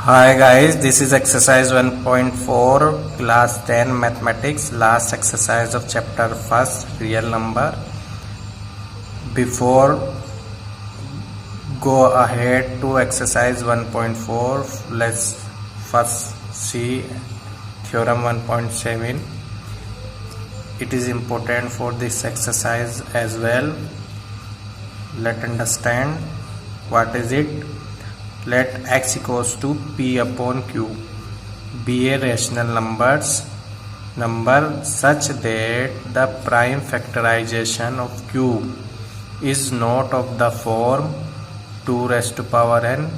Hi guys, this is exercise 1.4 class 10 mathematics, last exercise of chapter 1st real number. Before go ahead to exercise 1.4, let's first see theorem 1.7. It is important for this exercise as well. Let's understand what is it. Let x equals to p upon q be a rational number such that the prime factorization of q is not of the form 2 raised to power n,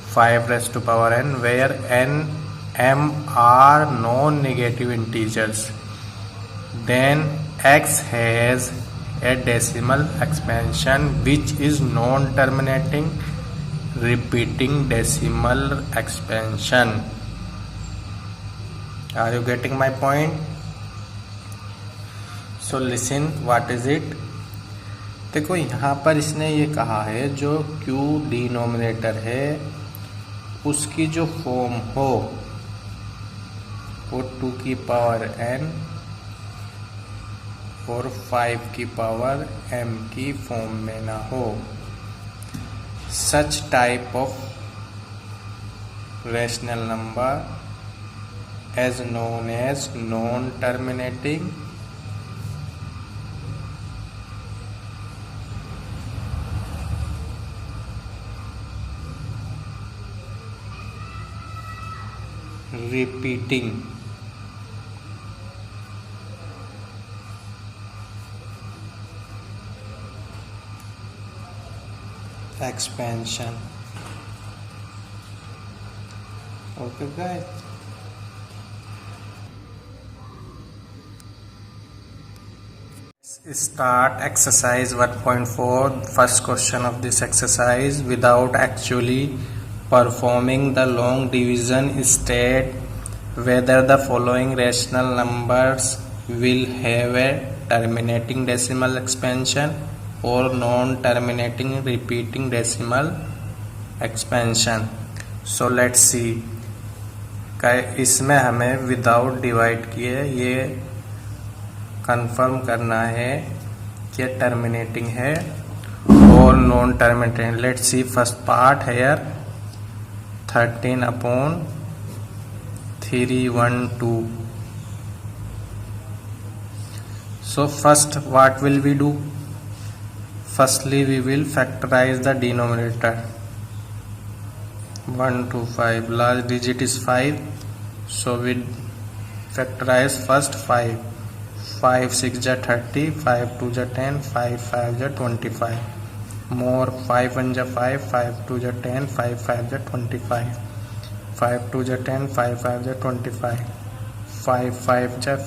5 raised to power n, where n, m are non-negative integers. Then x has a decimal expansion which is non-terminating repeating decimal expansion. Are you getting my point? So listen, what is it? देखो यहाँ पर इसने ये कहा है जो q denominator है उसकी जो फॉर्म हो वो 2 की पावर n और 5 की पावर m की फॉर्म में ना हो. Such type of rational number as known as non-terminating repeating expansion. Okay guys, let's start exercise 1.4. First question of this exercise. Without actually performing the long division, state whether the following rational numbers will have a terminating decimal expansion और non terminating repeating decimal expansion. So let's see. इसमें हमें without divide किए ये confirm करना है कि terminating है और non terminating. Let's see first part here 13 upon 312. So first what will we do? Firstly, we will factorize the denominator. 1 to 5. Last digit is 5. So we factorize first 5. 5 6 ja 30. 5 2 ja 10. 5 5 ja 25. More 5 1 ja 5. 5 2 ja 10. 5 5 ja 25. 5 2 ja 10. 5 5 ja 25. 5 5 ja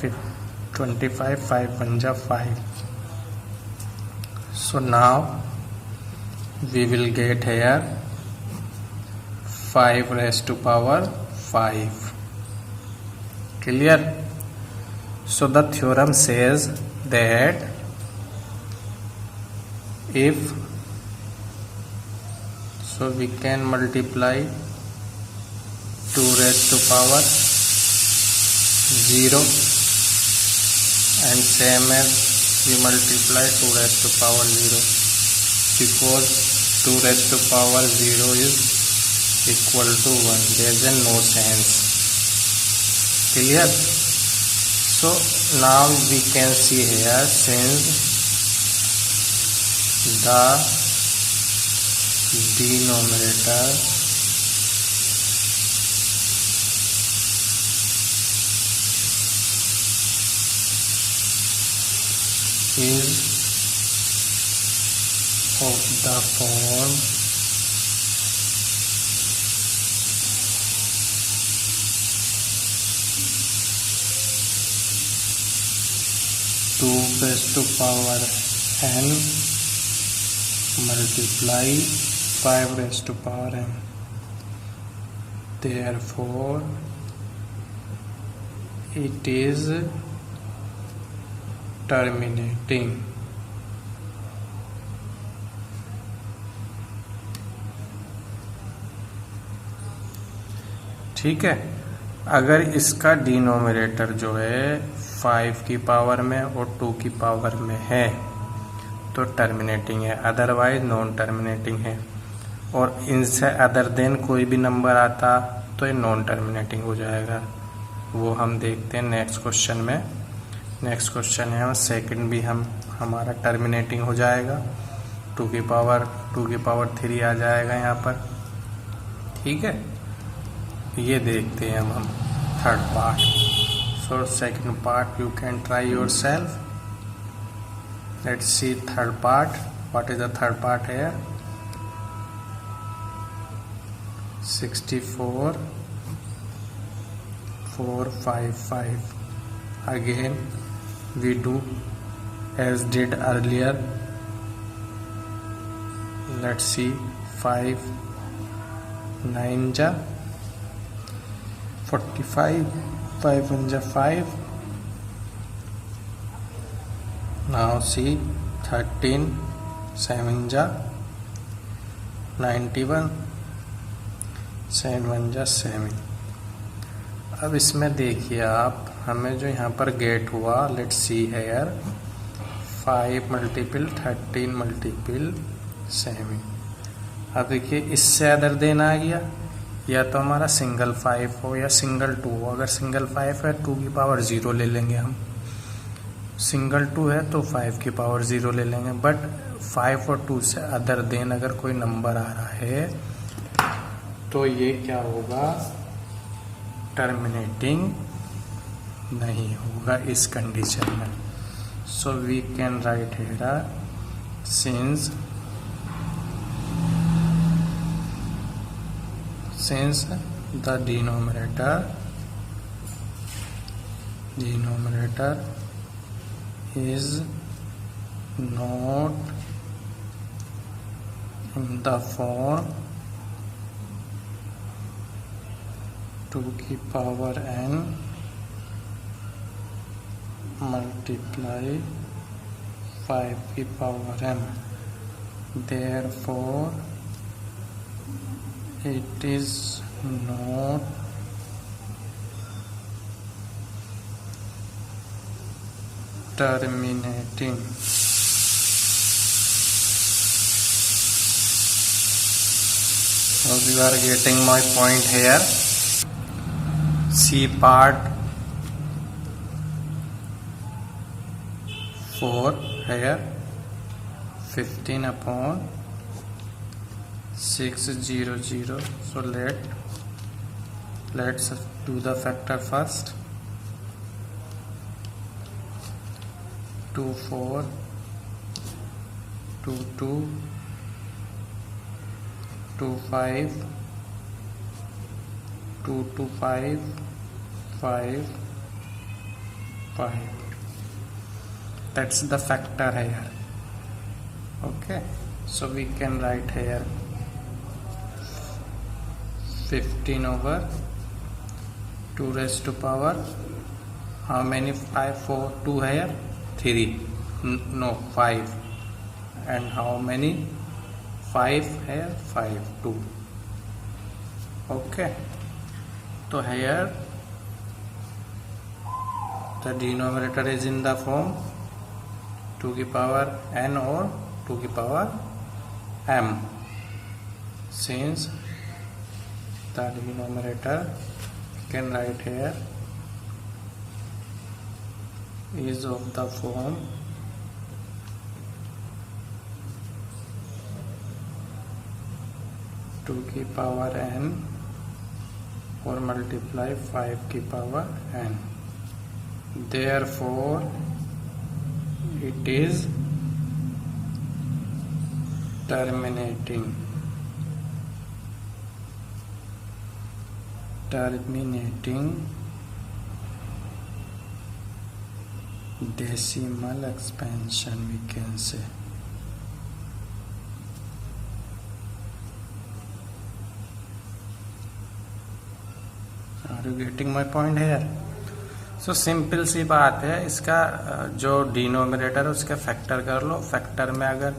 25. 5 1 ja 5. So now we will get here 5 raised to power 5. Clear? So the theorem says that if so we can multiply 2 raised to power 0 and same as we multiply 2 raised to power 0 because 2 raised to power 0 is equal to 1. There is no sense. Clear? So now we can see here, since the denominator is of the form 2 raised to power n multiply 5 raised to power n. Therefore it is terminating. ठीक है। अगर इसका denominator जो है 5 की power में और 2 की पावर में है तो टर्मिनेटिंग है, अदरवाइज नॉन टर्मिनेटिंग है। और इनसे अदर देन कोई भी नंबर आता तो ये नॉन टर्मिनेटिंग हो जाएगा। वो हम देखते हैं नेक्स्ट क्वेश्चन में। नेक्स्ट क्वेश्चन है सेकंड भी हमारा टर्मिनेटिंग हो जाएगा, 2 की पावर 3 आ जाएगा यहाँ पर, ठीक है। ये देखते हैं हम third part. So second part you can try your self. Let's see third part. What is the third part है? 64 4 5 5। Again we do as did earlier. Let's see 5 9 ja 45, 5 1 ja 5. Now see 13 7 ja 91, 7 1 जा 7। अब इसमें देखिए आप, हमें जो यहाँ पर गेट हुआ, let's see here 5 multiple 13 multiple 7। अब देखिए इससे अदर देन आ गया, या तो हमारा सिंगल 5 हो या सिंगल 2 हो। अगर सिंगल 5 है 2 की पावर 0 ले लेंगे हम, सिंगल 2 है तो 5 की पावर 0 ले लेंगे। बट 5 और 2 से अदर देन अगर कोई नंबर आ रहा है तो ये क्या होगा? टर्मिनेटिंग नहीं होगा इस कंडीशन में। So we can write here since the denominator is not in the form 2 की पावर n multiply 5 की power m, therefore it is not terminating. So you are getting my point here. C part 4 here 15 upon 600. So let's do the factor first. 2 4 2 2 2 5 2 2 5 5 5. That's the factor here. Okay, so we can write here 15 over 2 raised to power how many? 5 4 2 here 3 no 5, and how many? 5 here 5 2. Okay, so here the denominator is in the form 2 की power n or 2 की power m. Since the denominator can write here is of the form 2 की power n और multiply 5 की power n, therefore it is terminating decimal expansion, we can say. Are you getting my point here? So simple सी बात है, इसका जो denominator है उसका फैक्टर कर लो। फैक्टर में अगर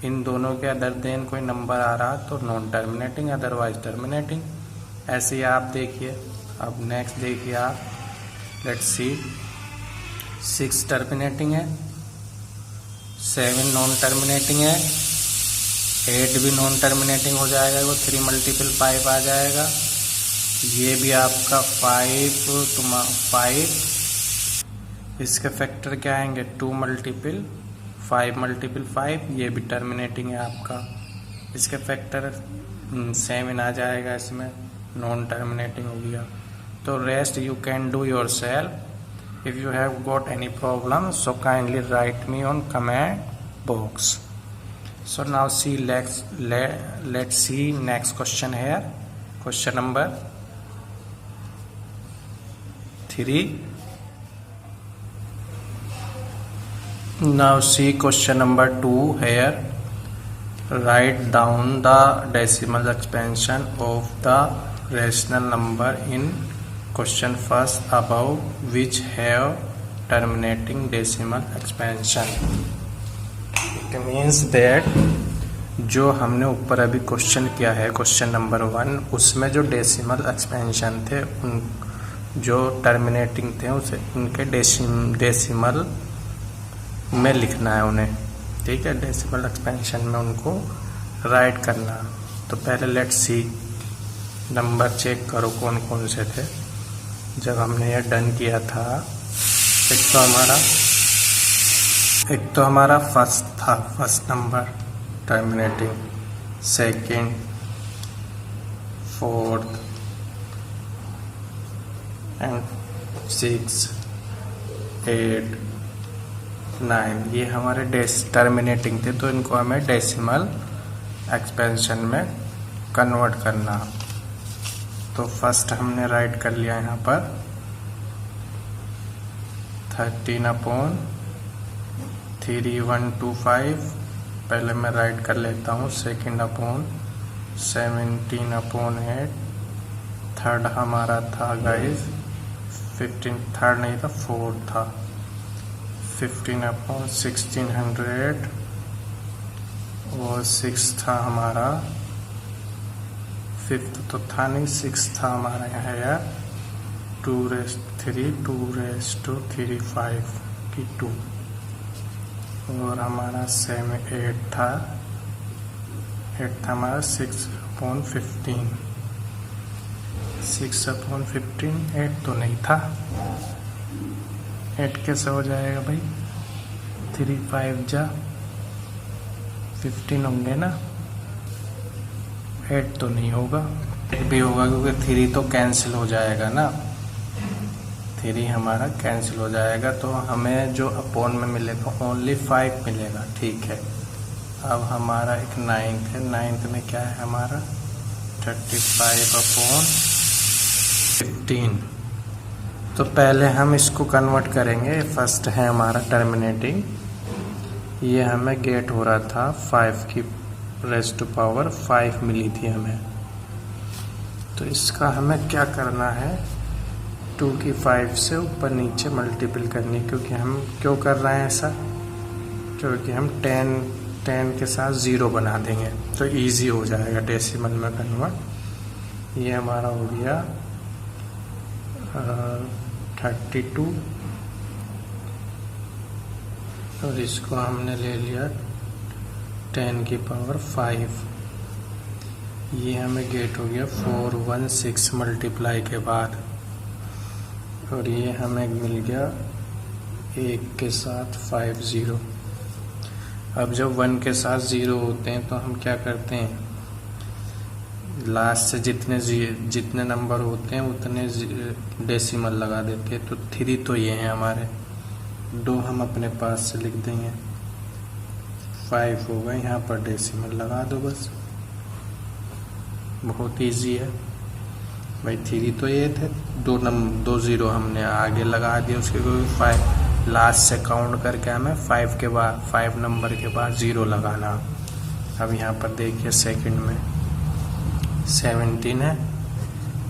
इन दोनों के अदर देन कोई नंबर आ रहा तो नॉन टर्मिनेटिंग, अदरवाइज टर्मिनेटिंग। ऐसे ही आप देखिए। अब नेक्स्ट देखिए आप, लेट्स सी 6 टर्मिनेटिंग है, 7 नॉन टर्मिनेटिंग है, 8 भी नॉन टर्मिनेटिंग हो जाएगा, वो 3 × 5 आ जाएगा। ये भी आपका 5, इसके फैक्टर क्या आएंगे 2 × 5 × 5, ये भी टर्मिनेटिंग है आपका। इसके फैक्टर 7 आ जाएगा, इसमें नॉन टर्मिनेटिंग हो गया। तो rest you can do your self. If you have got any problem so kindly right me on comment box. So now see, let's see next question here. Question number 3. Now see question number 2 here. Write down the decimal expansion of the rational number in question first above which have terminating decimal expansion. It means that जो हमने ऊपर अभी question किया है question number 1, उसमें जो decimal expansion थे उन जो टर्मिनेटिंग थे उसे उनके डेसिमल में लिखना है उन्हें, ठीक है। डेसिमल एक्सपेंशन में उनको राइट करना। तो पहले लेट्स सी, नंबर चेक करो कौन कौन से थे जब हमने ये डन किया था। एक तो हमारा फर्स्ट था, first number terminating, second, fourth and 6, 8, 9, ये हमारे टर्मिनेटिंग थे। तो इनको हमें डेसिमल एक्सपेंशन में कन्वर्ट करना। तो फर्स्ट हमने राइट कर लिया यहाँ पर 13/3125, पहले मैं राइट कर लेता हूँ। सेकंड अपॉन 17/8, थर्ड हमारा था गाइस 15, थर्ड नहीं था 4 था, 15/1600 और 6 था हमारा, फिफ्थ तो था नहीं, 6 था हमारा यहाँ यार 2^3, 2^35 की 2, और हमारा 8 था, 8 था हमारा 6/15, 6/15, 8 तो नहीं था, 8 कैसे हो जाएगा भाई, 3 5 जा 15 होंगे ना, 8 तो नहीं होगा, 8 भी होगा क्योंकि 3 तो कैंसिल हो जाएगा ना, 3 हमारा कैंसिल हो जाएगा। तो हमें जो अपॉन में मिलेगा ओनली 5 मिलेगा, ठीक है। अब हमारा एक 9th है, 9th में क्या है हमारा 35/15। तो पहले हम इसको कन्वर्ट करेंगे। फर्स्ट है हमारा टर्मिनेटिंग, ये हमें गेट हो रहा था 5⁵ मिली थी हमें। तो इसका हमें क्या करना है, 2 की 5 से ऊपर नीचे मल्टीपल करनी। क्योंकि हम क्यों कर रहे हैं ऐसा, क्योंकि हम 10 के साथ 0 बना देंगे तो इजी हो जाएगा डेसिमल में कन्वर्ट। ये हमारा हो गया 32, और इसको हमने ले लिया 10 की पावर 5। ये हमें गेट हो गया 416 मल्टीप्लाई के बाद, और ये हमें मिल गया 1 के साथ 50। अब जब 1 के साथ 0 होते हैं तो हम क्या करते हैं, लास्ट से जितने नंबर होते हैं उतने डेसिमल लगा देते हैं। तो 3 तो ये हैं हमारे, 2 हम अपने पास से लिख देंगे, 5 होगा, यहाँ पर डेसिमल लगा दो बस, बहुत इजी है भाई। 3 तो ये थे, 2 0 हमने आगे लगा दिया उसके, क्योंकि 5 लास्ट से काउंट करके हमें 5 के बाद 5 नंबर के बाद 0 लगाना। अब यहाँ पर देखिए सेकंड में 17 है,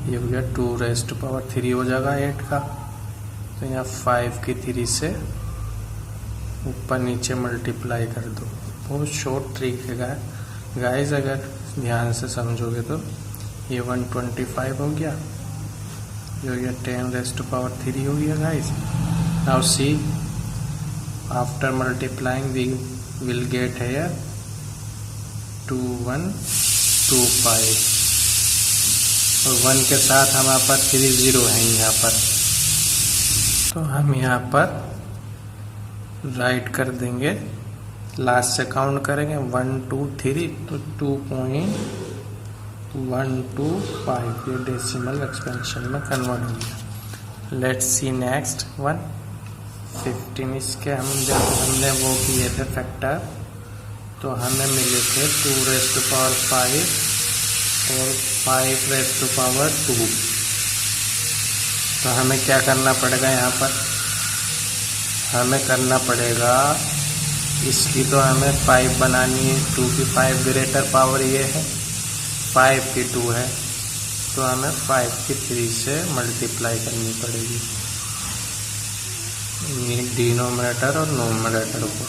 ये हो गया 2⁻³ हो जाएगा 8 का। तो यहाँ 5 की 3 से ऊपर नीचे मल्टीप्लाई कर दो। बहुत शॉर्ट ट्रिक है गाइस, अगर ध्यान से समझोगे तो ये 125 हो गया, जो ये 10⁻³ हो गया guys. Now see after multiplying we will get here 2125 और 1 के साथ हमारे पास 3 0 है यहाँ पर, तो हम यहाँ पर राइट कर देंगे, लास्ट से काउंट करेंगे 1 2 3 तो 2.125 ये डेसिमल एक्सपेंशन में कन्वर्ट हो गया। Let's see next one 15। इसके हम जब हमने वो किए थे फैक्टर तो हमें मिले थे 2⁵ और 5⁵²। तो हमें क्या करना पड़ेगा, यहाँ पर हमें करना पड़ेगा इसकी, तो हमें 5 बनानी है, 2 की 5 ग्रेटर पावर ये है, 5 की 2 है, तो हमें 5 की 3 से मल्टीप्लाई करनी पड़ेगी डिनोमिनेटर और नोमिनेटर को।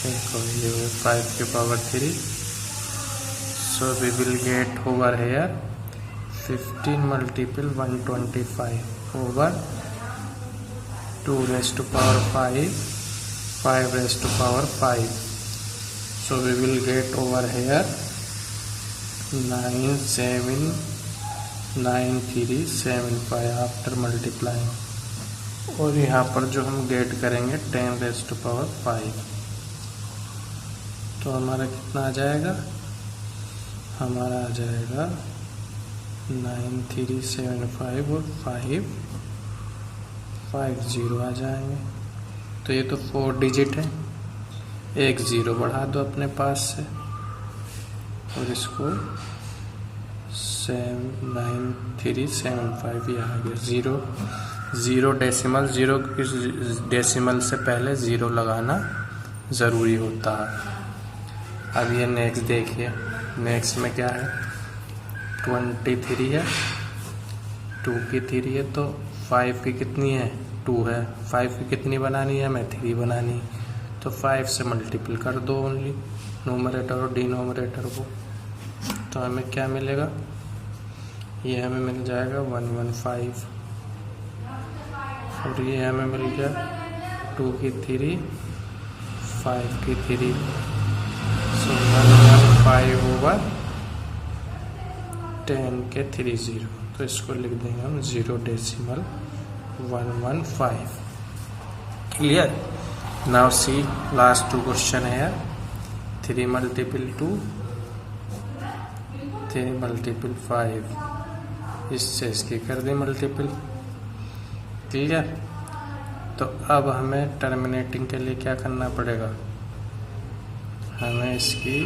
देखो ये 5 की power 3, so we will get over here 15 multiple 125 over 2⁵5 5⁵5, so we will get over here 979375 after multiplying, और यहाँ पर जो हम गेट करेंगे 10⁵5, तो हमारा कितना आ जाएगा, हमारा आ जाएगा 9375 और 550 आ जाएंगे। तो ये तो 4 डिजिट है, एक 0 बढ़ा दो अपने पास से और इसको 9375 ये आ गया। 0 डेसिमल, 0 डेसिमल से पहले 0 लगाना ज़रूरी होता है। अब ये नेक्स्ट देखिए, नेक्स्ट में क्या है 23 है, 2 की 3 है, तो 5 की कितनी है 2 है, 5 की कितनी बनानी है हमें 3 बनानी है, तो 5 से मल्टीपल कर दो ओनली नोमरेटर और डिनोमिनेटर को, तो हमें क्या मिलेगा, ये हमें मिल जाएगा 115 और ये हमें मिल गया 2 की 3 5 की 3, सो 115 ओवर 10 के 3 0, तो इसको लिख देंगे हम 0.115। Clear. Now see last 2 question है 3 मल्टीपल 2 3 मल्टीपल 5, इससे इसकी कर दी मल्टीपल। क्लियर। तो अब हमें टर्मिनेटिंग के लिए क्या करना पड़ेगा, हमें इसकी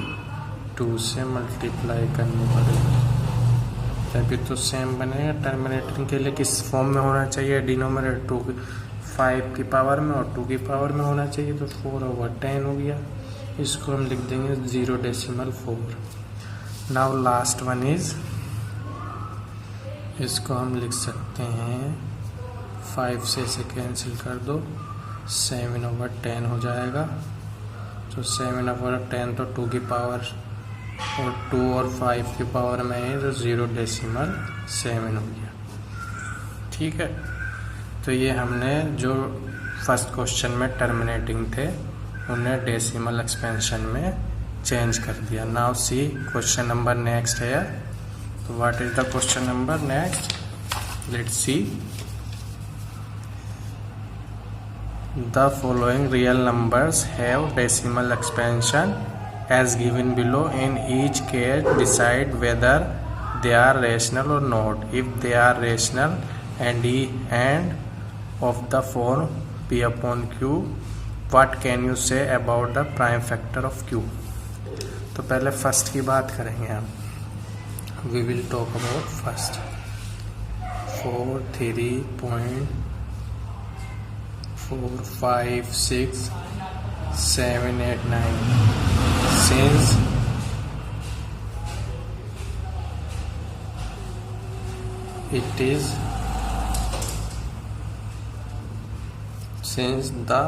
2 से मल्टीप्लाई करनी पड़ेगी, तभी तो सेम बनेगा। टर्मिनेटिंग के लिए किस फॉर्म में होना चाहिए, डिनोमिनेटर 2 5 की पावर में और 2 की पावर में होना चाहिए, तो 4/10 हो गया। इसको हम लिख देंगे 0.4। नाउ लास्ट वन इज, इसको हम लिख सकते हैं 5 से इसे कैंसिल कर दो, 7/10 हो जाएगा। तो 7/10 तो 2 की पावर और 2 और 5 की पावर में है, तो 0.7 हो गया। ठीक है। तो ये हमने जो फर्स्ट क्वेश्चन में टर्मिनेटिंग थे उन्हें डेसिमल एक्सपेंशन में चेंज कर दिया। Now see question number next है। तो what is the question number next, let's see. The following real numbers have decimal expansion as given below. In each case decide whether they are rational or not. If they are rational and of the form p upon q, what can you say about the prime factor of q? तो पहले first की बात करेंगे हम, we will talk about first 4 3.456 7 8 9. Since it is the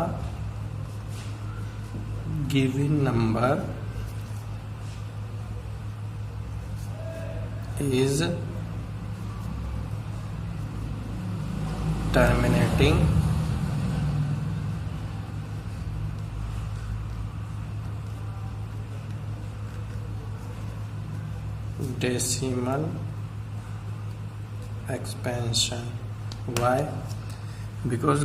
given number is terminating decimal expansion. Why? Because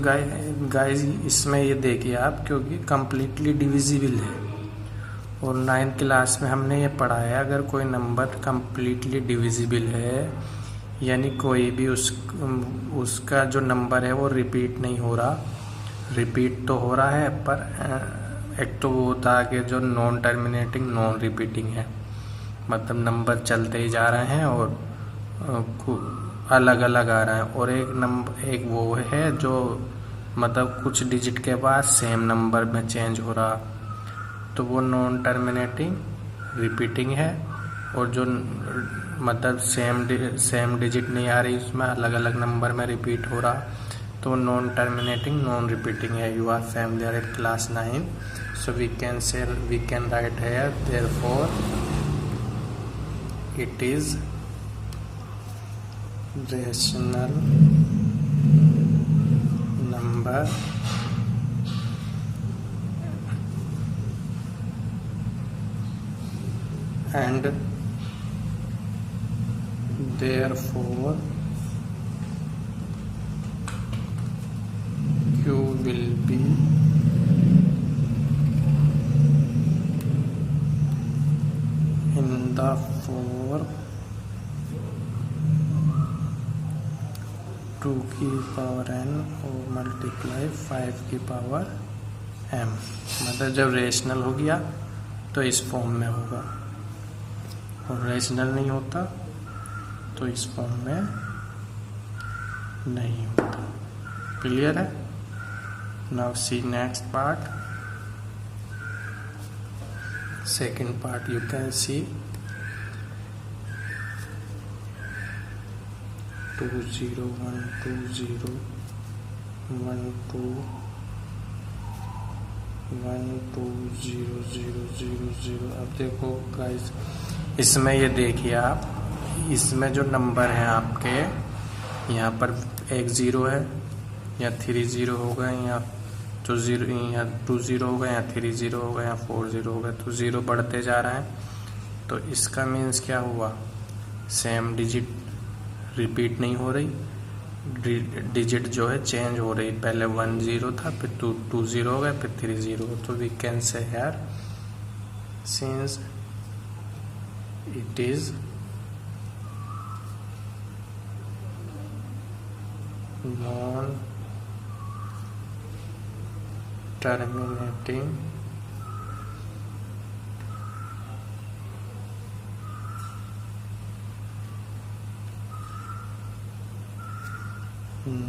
guys इसमें ये देखिए आप, क्योंकि कम्प्लीटली डिविजिबल है और 9th क्लास में हमने ये पढ़ा है, अगर कोई नंबर कम्प्लीटली डिविजिबल है यानी कोई भी उसका जो नंबर है वो रिपीट नहीं हो रहा, रिपीट तो हो रहा है पर एक तो वो होता है कि जो नॉन टर्मिनेटिंग नॉन रिपीटिंग है, मतलब नंबर चलते ही जा रहे हैं और अलग अलग आ रहा है, और एक वो है जो मतलब कुछ डिजिट के बाद सेम नंबर में चेंज हो रहा, तो वो नॉन टर्मिनेटिंग रिपीटिंग है। और जो मतलब सेम डिजिट नहीं आ रही, उसमें अलग अलग नंबर में रिपीट हो रहा, तो नॉन टर्मिनेटिंग नॉन रिपीटिंग है। You are familiar at class 9, so we can write here therefore it is rational number and therefore Q will be in the form 2 की पावर n और multiply 5 की power m, मतलब जब rational हो गया तो इस फॉर्म में होगा और रेशनल नहीं होता तो इस फॉर्म में नहीं होता। क्लियर है? Now see next part, second part you can see 2 0 1 2 0 1 2 1 2 0 0 0 0। अब देखो गाइस, इसमें ये देखिए आप, इसमें जो नंबर हैं आपके यहाँ पर एक 0 है या 3 0 हो गए या 2 0 या 2 0 हो गए या 3 0 हो गए या 4 0 हो गए, तो 0 बढ़ते जा रहे हैं, तो इसका मीन्स क्या हुआ, सेम डिजिट रिपीट नहीं हो रही, डिजिट जो है चेंज हो रही, पहले 1 0 था फिर 2 0 हो गए फिर 3 0, तो we can say here since it is non terminating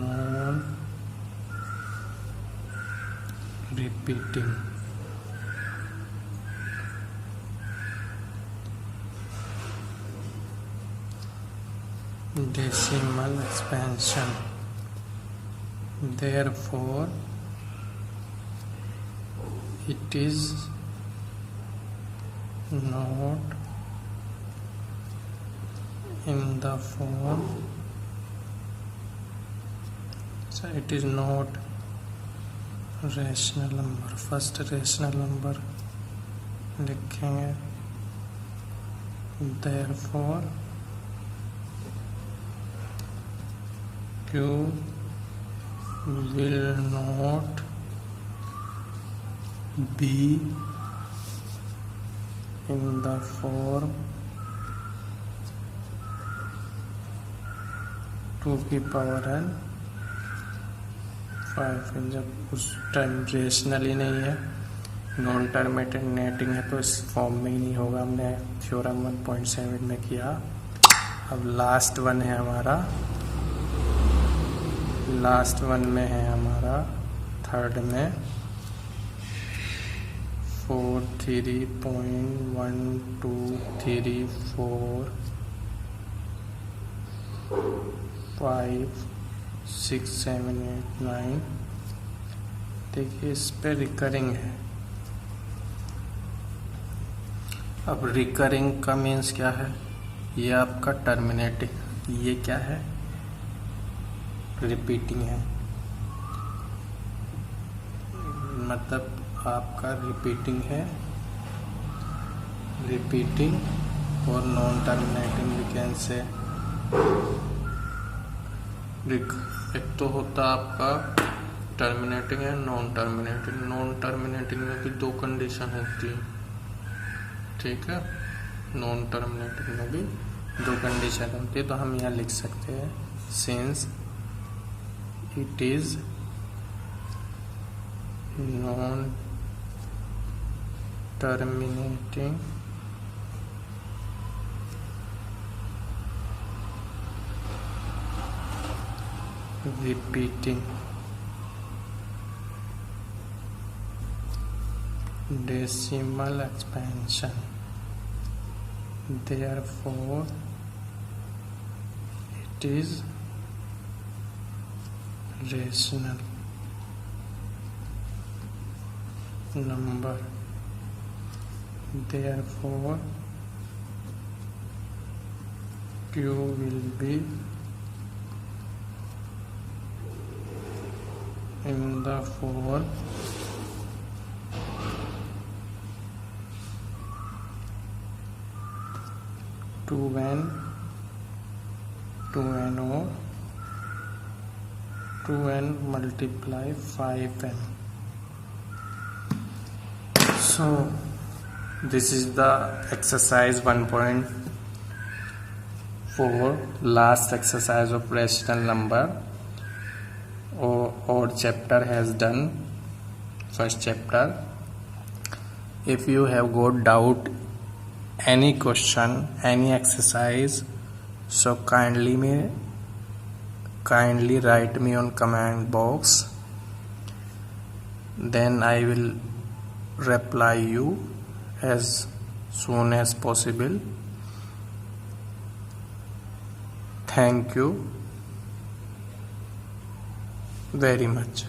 non repeating decimal expansion, therefore it is not in the form, so it is not rational number। First rational number लिखेंगे, therefore Q will not be in the form 2 की power n 5। जब उस time rational ही नहीं है, non terminating है, तो इस form में ही नहीं होगा। हमने थ्योरम 1.7 में किया। अब लास्ट वन है हमारा, लास्ट वन में है हमारा थर्ड में 4 3.1234 5 6 7 8 9। देखिए इस पे रिकरिंग है। अब रिकरिंग का मीन्स क्या है, ये आपका टर्मिनेटिंग, ये क्या है, रिपीटिंग है, मतलब आपका रिपीटिंग है, रिपीटिंग। और नॉन टर्मिनेटिंग भी कैन से, एक तो होता आपका टर्मिनेटिंग है नॉन टर्मिनेटिंग। नॉन टर्मिनेटिंग में भी दो कंडीशन होती है, ठीक है। नॉन टर्मिनेटिंग में भी दो कंडीशन होती है, तो हम यहाँ लिख सकते हैं since it is non terminating repeating decimal expansion, therefore it is rational number, therefore Q will be in the form to n o to n multiply 5n. So this is the exercise 1.4, last exercise of rational number. Or chapter has done, first chapter. If you have got doubt, any question, any exercise, so kindly write me on comment box, then I will reply you as soon as possible. Thank you very much.